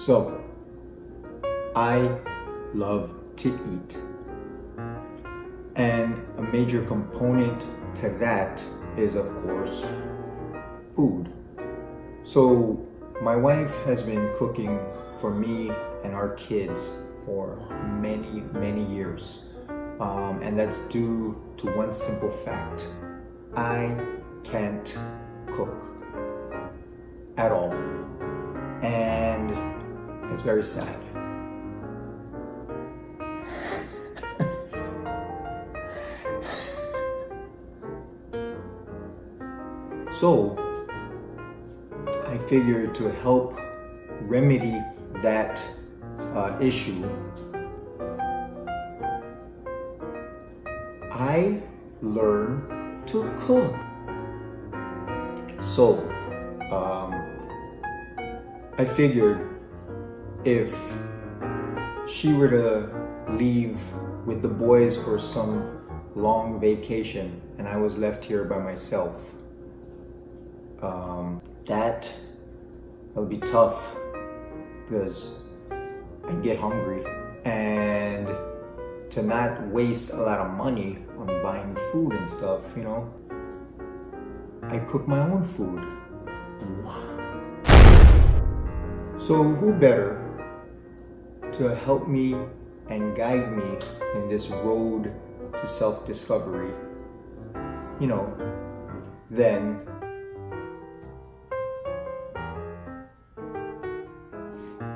So, I love to eat. And a major component to that is, of course, food. So, my wife has been cooking for me and our kids for many, many years. And that's due to one simple fact. I can't cook at all. And it's very sad. So, I figured to help remedy that issue, I learned to cook. So, I figured if she were to leave with the boys for some long vacation and I was left here by myself, that would be tough because I get hungry, and to not waste a lot of money on buying food and stuff, you know, I cook my own food. So who better to help me and guide me in this road to self-discovery, you know, than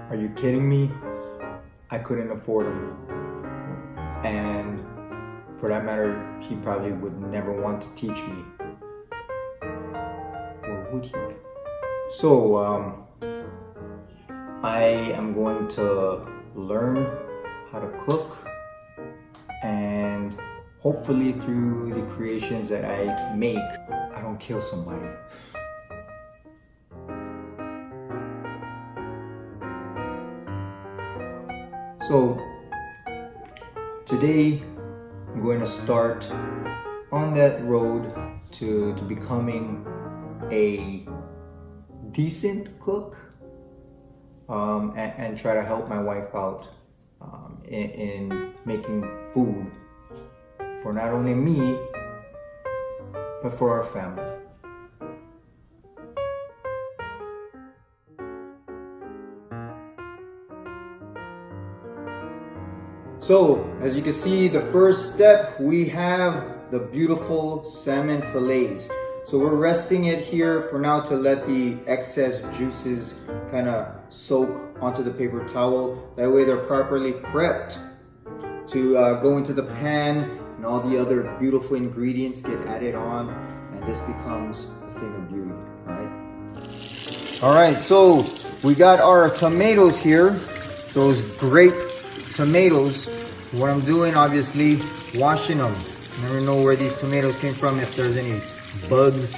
are you kidding me? I couldn't afford him. And for that matter, he probably would never want to teach me. Or would he? So, I am going to learn how to cook, and hopefully through the creations that I make, I don't kill somebody. So today I'm going to start on that road to becoming a decent cook, and try to help my wife out in making food for not only me but for our family. So, as you can see, the first step, we have the beautiful salmon fillets. So we're resting it here for now to let the excess juices kind of soak onto the paper towel. That way they're properly prepped to go into the pan, and all the other beautiful ingredients get added on, and this becomes a thing of beauty, all right? So we got our tomatoes here, those great tomatoes. What I'm doing, obviously, washing them. Never know where these tomatoes came from, if there's any bugs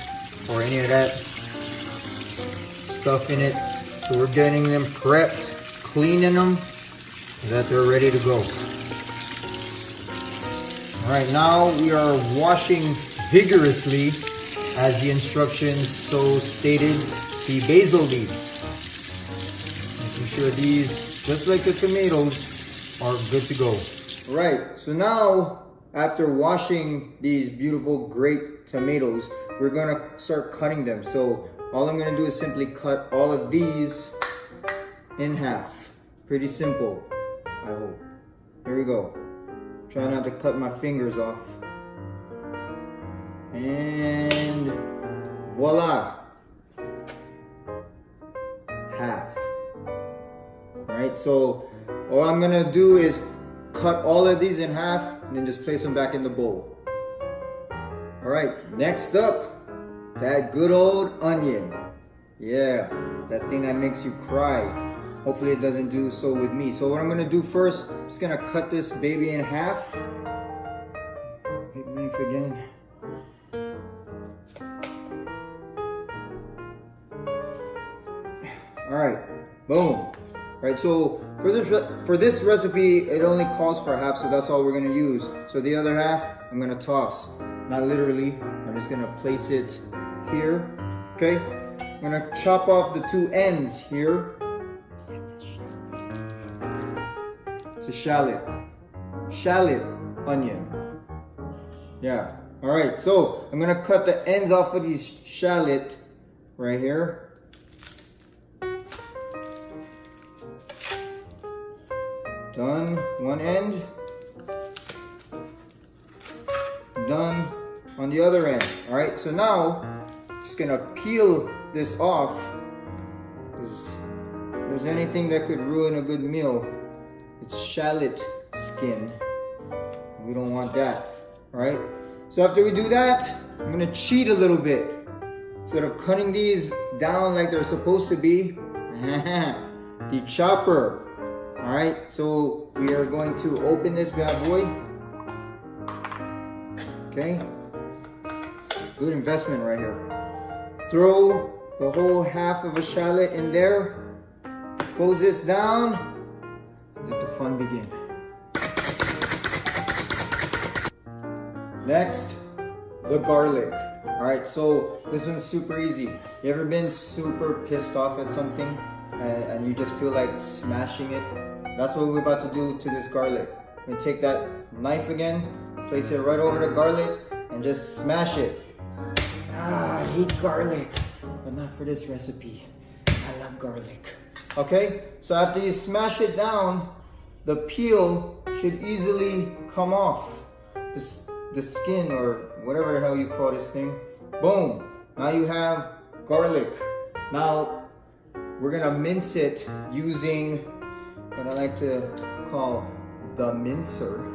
or any of that stuff in it. So we're getting them prepped, cleaning them, so that they're ready to go. Alright, now we are washing vigorously, as the instructions so stated, the basil leaves. Making sure these, just like the tomatoes, are good to go. Alright, so now after washing these beautiful grape tomatoes, we're gonna start cutting them. So all I'm gonna do is simply cut all of these in half. Pretty simple, I hope. Here we go. Try not to cut my fingers off. And voila! Half. Alright, so all I'm gonna do is cut all of these in half and then just place them back in the bowl. Alright, next up, that good old onion. Yeah, that thing that makes you cry. Hopefully it doesn't do so with me. So what I'm gonna do first, I'm just gonna cut this baby in half. Big knife again. Alright, boom. Right, so for this recipe, it only calls for half, so that's all we're gonna use. So the other half, I'm gonna toss. Not literally, I'm just gonna place it here, okay? I'm gonna chop off the two ends here. It's a shallot. Shallot onion. Yeah. Alright, so I'm gonna cut the ends off of these shallot right here. Done one end. Done on the other end. Alright, so now I'm just gonna peel this off, because if there's anything that could ruin a good meal, it's shallot skin. We don't want that. Alright, so after we do that, I'm gonna cheat a little bit. Instead of cutting these down like they're supposed to be, the chopper. Alright, so we are going to open this bad boy. Okay, good investment right here. Throw the whole half of a shallot in there. Close this down. Let the fun begin. Next, the garlic. Alright, so this one's super easy. You ever been super pissed off at something and you just feel like smashing it? That's what we're about to do to this garlic. We take that knife again, place it right over the garlic, and just smash it. Ah, I hate garlic, but not for this recipe. I love garlic. Okay, so after you smash it down, the peel should easily come off. The skin, or whatever the hell you call this thing. Boom, now you have garlic. Now we're gonna mince it using what I like to call the mincer.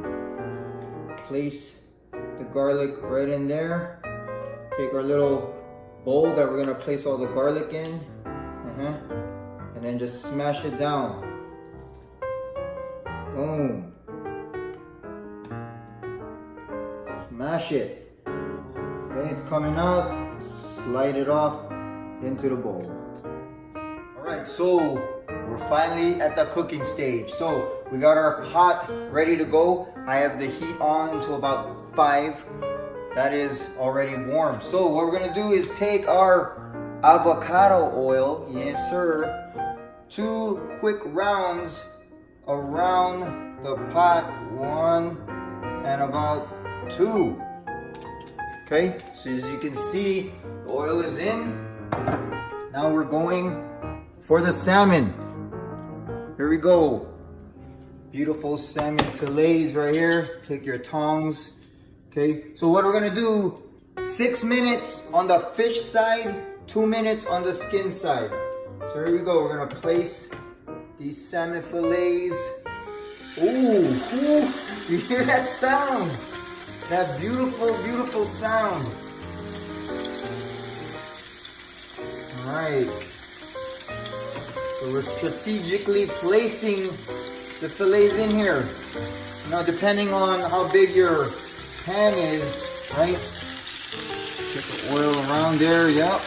Place the garlic right in there. Take our little bowl that we're gonna place all the garlic in. And then just smash it down. Boom. Smash it. Okay, it's coming out. Slide it off into the bowl. Alright, so we're finally at the cooking stage. So we got our pot ready to go. I have the heat on to about 5. That is already warm. So what we're gonna do is take our avocado oil, yes sir, 2 quick rounds around the pot. 1 and about 2. Okay, so as you can see, the oil is in. Now we're going for the salmon. Here we go. Beautiful salmon fillets right here. Take your tongs. Okay, so what we're gonna do, 6 minutes on the fish side, 2 minutes on the skin side. So here we go. We're gonna place these salmon fillets. Ooh, you hear that sound? That beautiful, beautiful sound. All right. So we're strategically placing the fillets in here. Now, depending on how big your pan is, right? Get the oil around there, yep.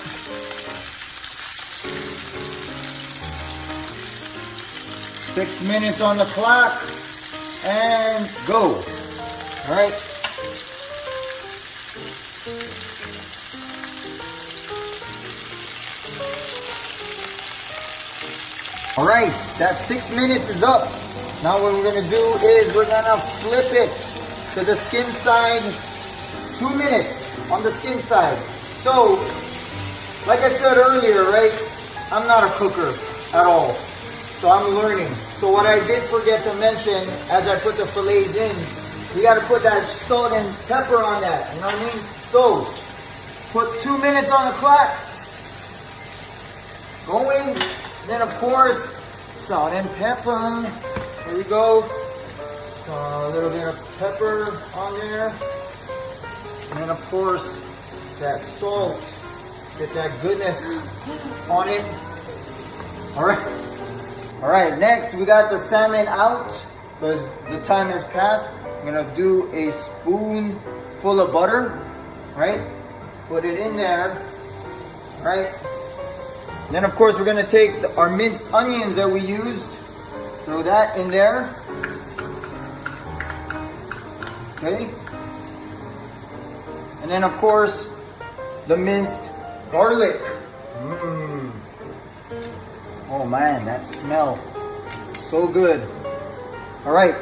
Six minutes on the clock, and go. All right. All right, that 6 minutes is up. Now what we're gonna do is we're gonna flip it to the skin side. 2 minutes on the skin side. So, like I said earlier, right? I'm not a cooker at all. So I'm learning. So what I did forget to mention as I put the fillets in, you gotta put that salt and pepper on that, you know what I mean? So, put 2 minutes on the clock. Going, then of course, salt and pepper. Here we go. So a little bit of pepper on there. And then of course, that salt. Get that goodness on it. Alright. Alright, next we got the salmon out because the time has passed. I'm gonna do a spoonful of butter, right? Put it in there, right? Then of course we're gonna take our minced onions that we used, throw that in there, okay? And then of course the minced garlic. Oh man, that smell so good. All right,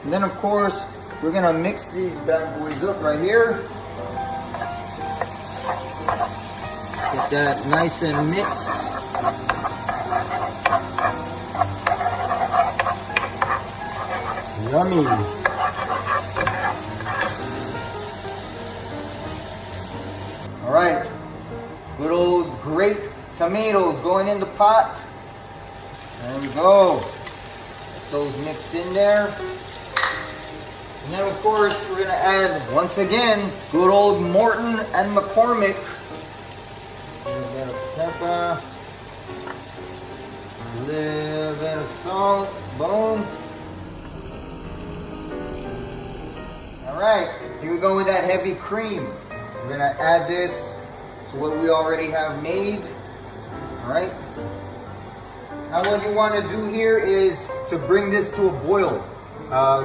and then of course, we're gonna mix these bad boys up right here. Get that nice and mixed. Yummy. All right, good old grape tomatoes going in the pot. There we go. Get those mixed in there. And then of course we're gonna add, once again, good old Morton and McCormick. A little bit of pepper. A little bit of salt. Boom. Alright, here we go with that heavy cream. We're gonna add this to what we already have made. Alright. Now what you want to do here is to bring this to a boil.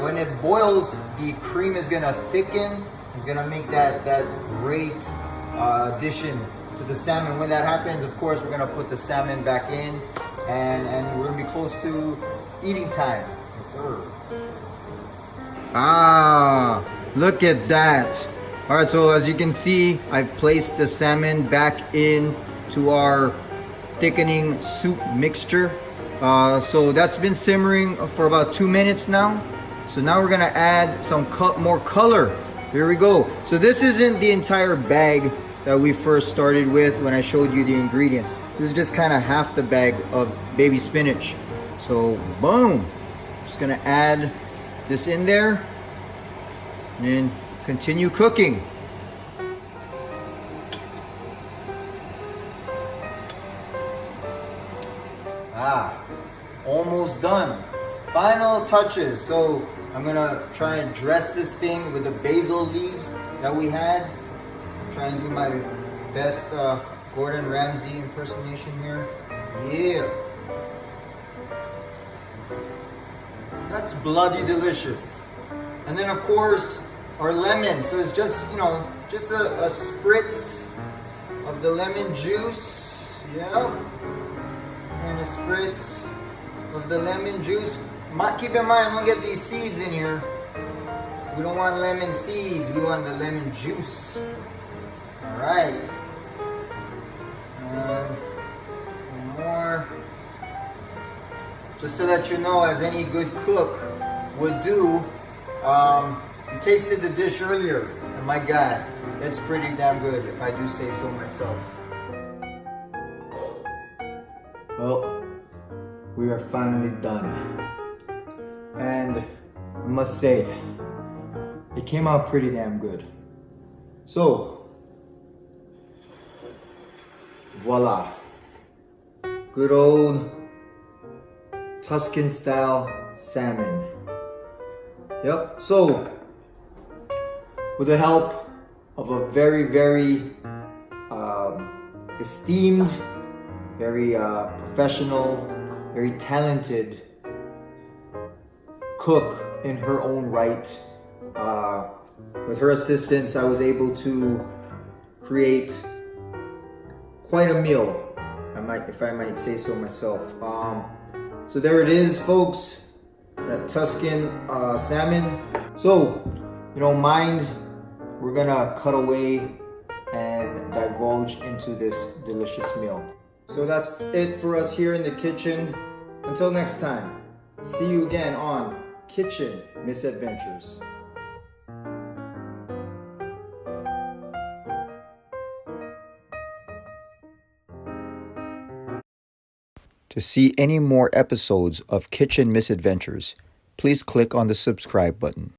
When it boils, the cream is gonna thicken. It's gonna make that great addition to the salmon. When that happens, of course, we're gonna put the salmon back in, and we're gonna be close to eating time. Yes, sir. Ah, look at that. All right, so as you can see, I've placed the salmon back into our thickening soup mixture. So that's been simmering for about 2 minutes now. So now we're gonna add some more color. Here we go. So this isn't the entire bag that we first started with when I showed you the ingredients. This is just kind of half the bag of baby spinach. So boom, just gonna add this in there and then continue cooking. Almost done. Final touches. So I'm gonna try and dress this thing with the basil leaves that we had. Try and do my best Gordon Ramsay impersonation here. Yeah. That's bloody delicious. And then of course our lemon. So it's just, you know, just a spritz of the lemon juice. Yeah. And a spritz of the lemon juice. Keep in mind, don't get these seeds in here. We don't want lemon seeds, we want the lemon juice. Alright. More. Just to let you know, as any good cook would do, you tasted the dish earlier, and my God, it's pretty damn good, if I do say so myself. Well, we are finally done. And I must say, it came out pretty damn good. So, voila. Good old Tuscan style salmon. Yep, so with the help of a very, very esteemed, very professional, very talented cook in her own right. With her assistance, I was able to create quite a meal, if I might say so myself. So there it is, folks, that Tuscan salmon. So, you don't mind, we're gonna cut away and divulge into this delicious meal. So that's it for us here in the kitchen. Until next time, see you again on Kitchen Misadventures. To see any more episodes of Kitchen Misadventures, please click on the subscribe button.